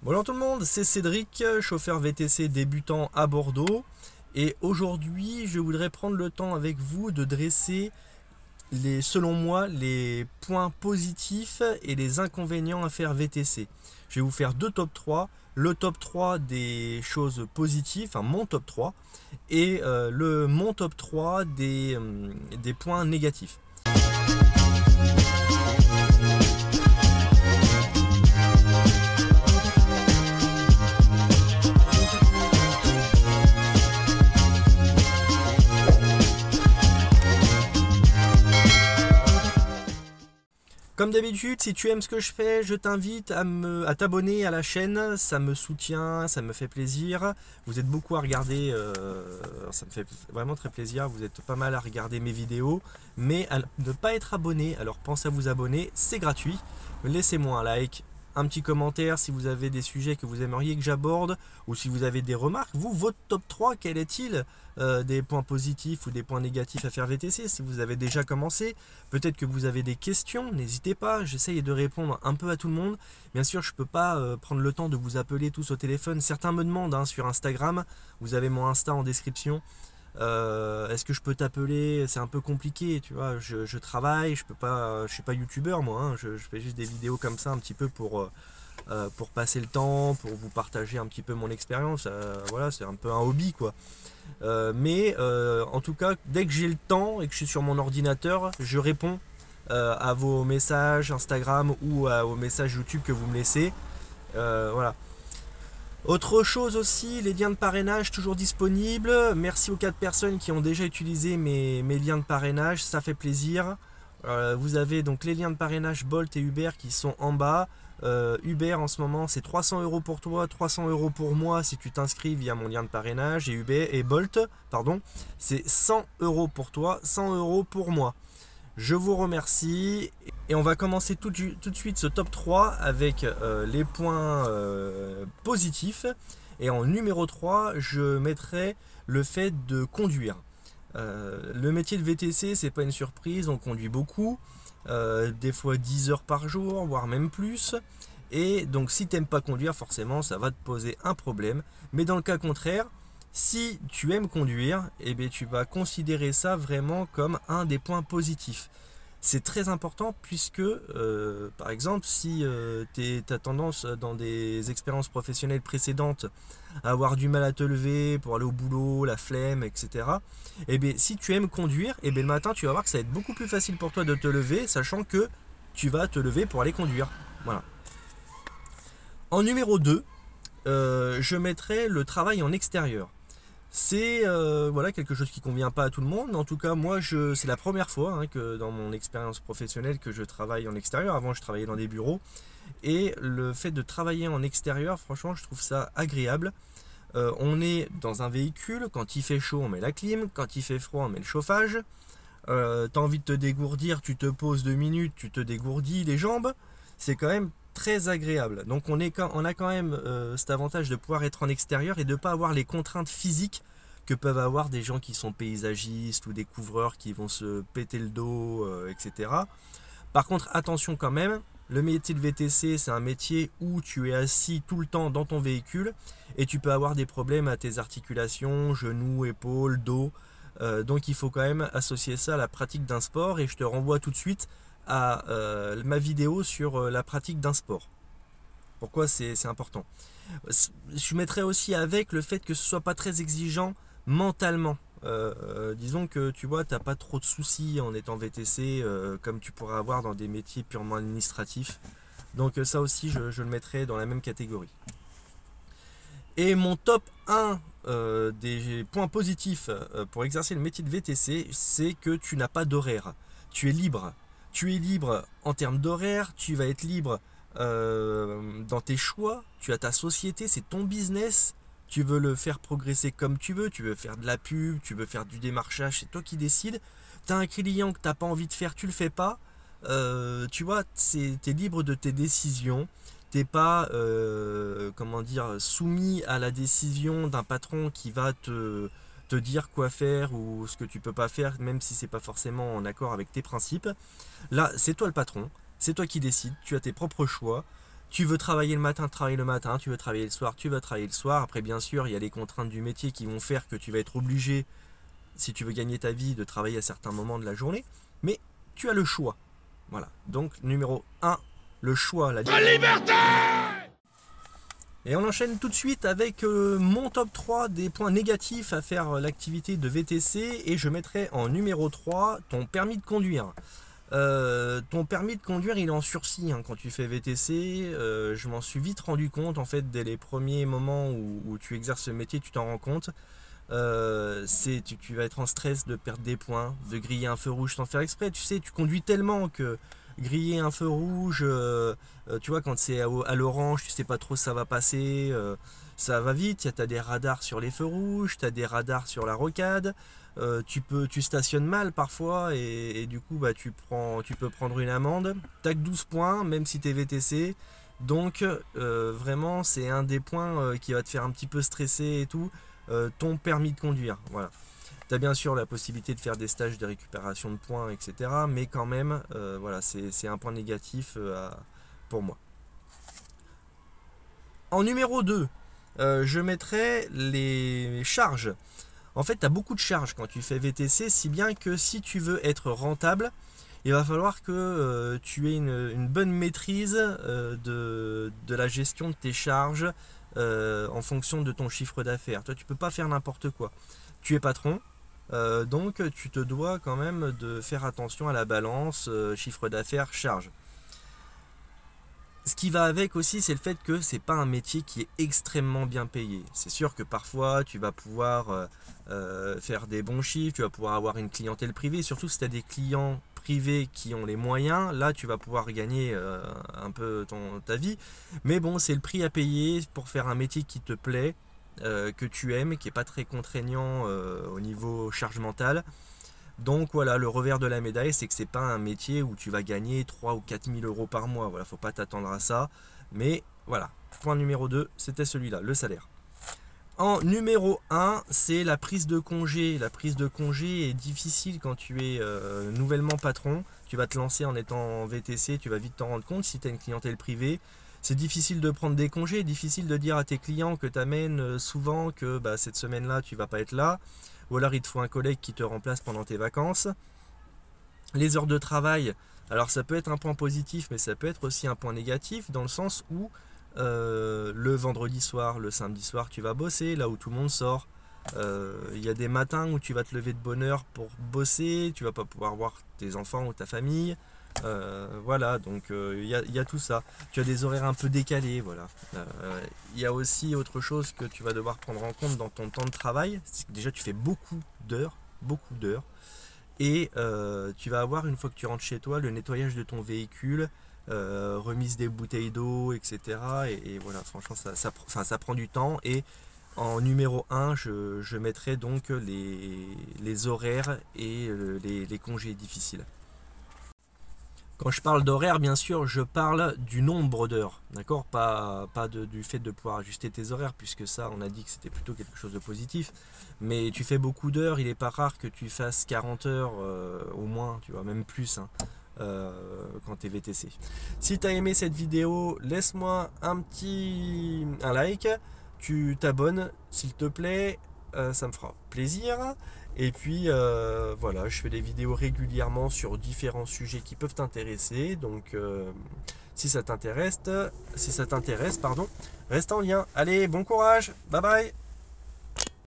Bonjour tout le monde, c'est Cédric, chauffeur VTC débutant à Bordeaux. Et aujourd'hui, je voudrais prendre le temps avec vous de dresser selon moi, les points positifs et les inconvénients à faire VTC. Je vais vous faire deux top 3. Le top 3 des choses positives, enfin mon top 3, et mon top 3 des points négatifs. Comme d'habitude, si tu aimes ce que je fais, je t'invite à t'abonner à la chaîne. Ça me soutient, ça me fait plaisir. Vous êtes beaucoup à regarder, ça me fait vraiment très plaisir. Vous êtes pas mal à regarder mes vidéos, mais à ne pas être abonné. Alors pensez à vous abonner, c'est gratuit. Laissez-moi un like, un petit commentaire si vous avez des sujets que vous aimeriez que j'aborde, ou si vous avez des remarques. Vous, votre top 3, quel est-il? Des points positifs ou des points négatifs à faire VTC? Si vous avez déjà commencé, peut-être que vous avez des questions, n'hésitez pas, j'essaye de répondre un peu à tout le monde. Bien sûr, je ne peux pas prendre le temps de vous appeler tous au téléphone. Certains me demandent sur Instagram, vous avez mon Insta en description. Est-ce que je peux t'appeler? C'est un peu compliqué, tu vois. Je travaille, je suis pas youtubeur moi, hein. Je fais juste des vidéos comme ça un petit peu pour passer le temps, pour vous partager un petit peu mon expérience. Voilà, c'est un peu un hobby quoi. En tout cas, dès que j'ai le temps et que je suis sur mon ordinateur, je réponds à vos messages Instagram ou aux messages YouTube que vous me laissez. Voilà. Autre chose aussi, les liens de parrainage toujours disponibles. Merci aux 4 personnes qui ont déjà utilisé mes liens de parrainage, ça fait plaisir. Vous avez donc les liens de parrainage Bolt et Uber qui sont en bas. Uber en ce moment c'est 300 € pour toi, 300 € pour moi si tu t'inscris via mon lien de parrainage, et Bolt, pardon, c'est 100 € pour toi, 100 € pour moi. Je vous remercie et on va commencer tout de suite ce top 3 avec les points positifs. Et en numéro 3, je mettrai le fait de conduire. Le métier de VTC, c'est pas une surprise, on conduit beaucoup, des fois 10 heures par jour, voire même plus. Et donc si tu n'aimes pas conduire, forcément ça va te poser un problème. Mais dans le cas contraire, si tu aimes conduire, eh bien, tu vas considérer ça vraiment comme un des points positifs. C'est très important puisque, par exemple, si tu as tendance dans des expériences professionnelles précédentes à avoir du mal à te lever pour aller au boulot, la flemme, etc. Eh bien, si tu aimes conduire, eh bien, le matin, tu vas voir que ça va être beaucoup plus facile pour toi de te lever, sachant que tu vas te lever pour aller conduire. Voilà. En numéro 2, je mettrai le travail en extérieur. C'est voilà, quelque chose qui convient pas à tout le monde. En tout cas, moi, c'est la première fois que dans mon expérience professionnelle que je travaille en extérieur. Avant, je travaillais dans des bureaux. Et le fait de travailler en extérieur, franchement, je trouve ça agréable. On est dans un véhicule. Quand il fait chaud, on met la clim. Quand il fait froid, on met le chauffage. T'as envie de te dégourdir, tu te poses 2 minutes, tu te dégourdis les jambes. C'est quand même très agréable. Donc on a quand même cet avantage de pouvoir être en extérieur et de ne pas avoir les contraintes physiques que peuvent avoir des gens qui sont paysagistes ou des couvreurs qui vont se péter le dos, etc. Par contre, attention quand même, le métier de VTC, c'est un métier où tu es assis tout le temps dans ton véhicule et tu peux avoir des problèmes à tes articulations, genoux, épaules, dos. Donc il faut quand même associer ça à la pratique d'un sport et je te renvoie tout de suite à ma vidéo sur la pratique d'un sport. Pourquoi c'est important. Je mettrai aussi avec le fait que ce soit pas très exigeant mentalement. Disons que tu vois, t'as pas trop de soucis en étant VTC comme tu pourrais avoir dans des métiers purement administratifs. Donc ça aussi je le mettrai dans la même catégorie. Et mon top 1 des points positifs pour exercer le métier de VTC, c'est que tu n'as pas d'horaire. Tu es libre. Tu es libre en termes d'horaire, tu vas être libre dans tes choix, tu as ta société, c'est ton business, tu veux le faire progresser comme tu veux faire de la pub, tu veux faire du démarchage, c'est toi qui décides. Tu as un client que tu n'as pas envie de faire, tu le fais pas. Tu vois, tu es libre de tes décisions. T'es pas comment dire, soumis à la décision d'un patron qui va te dire quoi faire ou ce que tu peux pas faire, même si c'est pas forcément en accord avec tes principes. Là, c'est toi le patron, c'est toi qui décides, tu as tes propres choix, Tu veux travailler le matin, travaille le matin, tu veux travailler le soir, tu vas travailler le soir. Après, bien sûr, il y a les contraintes du métier qui vont faire que tu vas être obligé, si tu veux gagner ta vie, de travailler à certains moments de la journée. Mais tu as le choix. Voilà. Donc, numéro 1, le choix, la liberté. Et on enchaîne tout de suite avec mon top 3 des points négatifs à faire l'activité de VTC. Et je mettrai en numéro 3 ton permis de conduire. Ton permis de conduire il est en sursis quand tu fais VTC. Je m'en suis vite rendu compte en fait dès les premiers moments où tu exerces ce métier, tu t'en rends compte. Tu vas être en stress de perdre des points, de griller un feu rouge sans faire exprès. Tu sais, tu conduis tellement que griller un feu rouge, tu vois, quand c'est à l'orange, tu sais pas trop ça va passer. Ça va vite, tu as des radars sur les feux rouges, tu as des radars sur la rocade. Tu stationnes mal parfois et du coup bah, tu peux prendre une amende. T'as que 12 points même si tu es VTC. Donc vraiment c'est un des points qui va te faire un petit peu stresser et tout. Ton permis de conduire. Voilà. Tu as bien sûr la possibilité de faire des stages de récupération de points, etc. Mais quand même, voilà, c'est un point négatif pour moi. En numéro 2, je mettrai les charges. En fait, tu as beaucoup de charges quand tu fais VTC, si bien que si tu veux être rentable, il va falloir que tu aies une bonne maîtrise de la gestion de tes charges en fonction de ton chiffre d'affaires. Toi, tu peux pas faire n'importe quoi. Tu es patron, donc tu te dois quand même de faire attention à la balance chiffre d'affaires, charges. Ce qui va avec aussi, c'est le fait que c'est pas un métier qui est extrêmement bien payé. C'est sûr que parfois tu vas pouvoir faire des bons chiffres, tu vas pouvoir avoir une clientèle privée, surtout si tu as des clients privés qui ont les moyens, là tu vas pouvoir gagner un peu ta vie. Mais bon, c'est le prix à payer pour faire un métier qui te plaît, que tu aimes, qui n'est pas très contraignant au niveau charge mentale. Donc voilà, le revers de la médaille, c'est que c'est pas un métier où tu vas gagner 3 ou 4 000 euros par mois. Voilà, faut pas t'attendre à ça. Mais voilà, point numéro 2, c'était celui-là, le salaire. En numéro 1, c'est la prise de congé. La prise de congé est difficile quand tu es nouvellement patron. Tu vas te lancer en étant VTC, tu vas vite t'en rendre compte si tu as une clientèle privée. C'est difficile de prendre des congés, difficile de dire à tes clients que tu amènes souvent que bah, cette semaine-là, tu vas pas être là. Ou alors il te faut un collègue qui te remplace pendant tes vacances. Les heures de travail, alors ça peut être un point positif, mais ça peut être aussi un point négatif, dans le sens où le vendredi soir, le samedi soir, tu vas bosser, là où tout le monde sort. Il y a des matins où tu vas te lever de bonne heure pour bosser, tu vas pas pouvoir voir tes enfants ou ta famille. Voilà, donc il y a tout ça. Tu as des horaires un peu décalés, voilà. Il y a aussi autre chose que tu vas devoir prendre en compte dans ton temps de travail. C'est que déjà tu fais beaucoup d'heures. Et tu vas avoir, une fois que tu rentres chez toi, le nettoyage de ton véhicule, remise des bouteilles d'eau, etc. Et voilà, franchement, ça prend du temps. Et en numéro 1, je mettrai donc les horaires et les congés difficiles. Quand je parle d'horaire, bien sûr, je parle du nombre d'heures, d'accord, pas du fait de pouvoir ajuster tes horaires, puisque ça, on a dit que c'était plutôt quelque chose de positif. Mais tu fais beaucoup d'heures, il n'est pas rare que tu fasses 40 heures au moins, tu vois, même plus, quand tu es VTC. Si tu as aimé cette vidéo, laisse-moi un like, tu t'abonnes, s'il te plaît, ça me fera plaisir. Et puis voilà, je fais des vidéos régulièrement sur différents sujets qui peuvent t'intéresser. Donc si ça t'intéresse, pardon, reste en lien. Allez, bon courage, bye bye.